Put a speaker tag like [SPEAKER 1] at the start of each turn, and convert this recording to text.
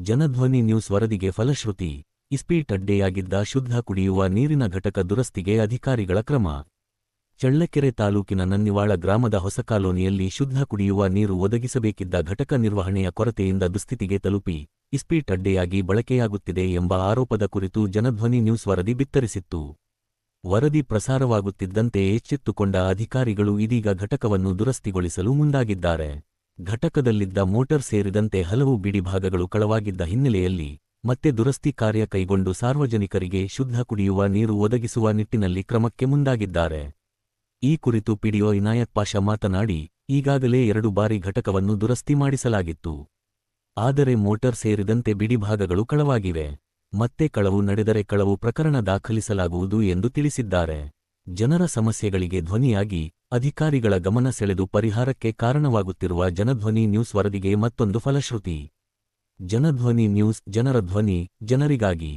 [SPEAKER 1] Janadhwani news ವರದಿಗೆ ಫಲಶ್ರುತಿ. ಇಸ್ಪೀಟ್ ಅಡ್ಡೆಯಾಗಿದ್ದ ಶುದ್ಧ ಕುಡಿಯುವ ನೀರಿನ ಘಟಕ ದುರಸ್ತಿಗೆ ಅಧಿಕಾರಿಗಳ ಕ್ರಮ. ಚಳ್ಳಕೆರೆ ತಾಲೂಕಿನ ನನ್ನಿವಾಳ ಗ್ರಾಮದ ಹೊಸ ಕಾಲೋನಿಯಲ್ಲಿ ಶುದ್ಧ ಕುಡಿಯುವ ನೀರು ಒದಗಿಸಬೇಕಿದ್ದ ಘಟಕ ನಿರ್ವಹಣೆಯ ಕೊರತೆಯಿಂದ ದುಸ್ಥಿತಿಗೆ ತಲುಪಿ ಇಸ್ಪೀಟ್ ಅಡ್ಡೆಯಾಗಿ ಬಳಕೆಯಾಗುತ್ತಿದೆ ಎಂಬ ಆರೋಪದ ಕುರಿತು ಜನಧ್ವನಿ ನ್ಯೂಸ್ ವರದಿ ಬಿತ್ತರಿಸಿತ್ತು. ವರದಿ ಪ್ರಸಾರವಾಗುತ್ತಿದ್ದಂತೆ ಎಚ್ಚೆತ್ತುಕೊಂಡ ಅಧಿಕಾರಿಗಳು ಇದೀಗ ಘಟಕವನ್ನು ದುರಸ್ತಿಗೊಳಿಸಲು ಮುಂದಾಗಿದ್ದಾರೆ. ಘಟಕದಲ್ಲಿದ್ದ ಮೋಟರ್ ಸೇರಿದಂತೆ ಹಲವು ಬಿಡಿಭಾಗಗಳು ಕಳವಾಗಿದ್ದ ಹಿನ್ನೆಲೆಯಲ್ಲಿ ಮತ್ತೆ ದುರಸ್ತಿ ಕಾರ್ಯ ಕೈಗೊಂಡು ಸಾರ್ವಜನಿಕರಿಗೆ ಶುದ್ಧ ಕುಡಿಯುವ ನೀರು ಒದಗಿಸುವ ನಿಟ್ಟಿನಲ್ಲಿ ಕ್ರಮಕ್ಕೆ ಮುಂದಾಗಿದ್ದಾರೆ. ಈ ಕುರಿತು ಪಿಡಿಒ ಇನಾಯತ್ ಪಾಷಾ ಮಾತನಾಡಿ, ಈಗಾಗಲೇ 2 ಬಾರಿ ಘಟಕವನ್ನು ದುರಸ್ತಿ ಮಾಡಿಸಲಾಗಿತ್ತು. ಆದರೆ ಮೋಟರ್ ಸೇರಿದಂತೆ ಬಿಡಿಭಾಗಗಳು ಕಳವಾಗಿವೆ. ಮತ್ತೆ ಕಳವು ನಡೆದರೆ ಕಳವು ಪ್ರಕರಣ ದಾಖಲಿಸಲಾಗುವುದು ಎಂದು ತಿಳಿಸಿದ್ದಾರೆ. ಜನರ ಸಮಸ್ಯೆಗಳಿಗೆ ಧ್ವನಿಯಾಗಿ ಅಧಿಕಾರಿಗಳ ಗಮನ ಸೆಳೆದು ಪರಿಹಾರಕ್ಕೆ ಕಾರಣವಾಗುತ್ತಿರುವ ಜನಧ್ವನಿ ನ್ಯೂಸ್ ವರದಿಗೆ ಮತ್ತೊಂದು ಫಲಶ್ರುತಿ. ಜನಧ್ವನಿ ನ್ಯೂಸ್, ಜನರ ಧ್ವನಿ, ಜನರಿಗಾಗಿ.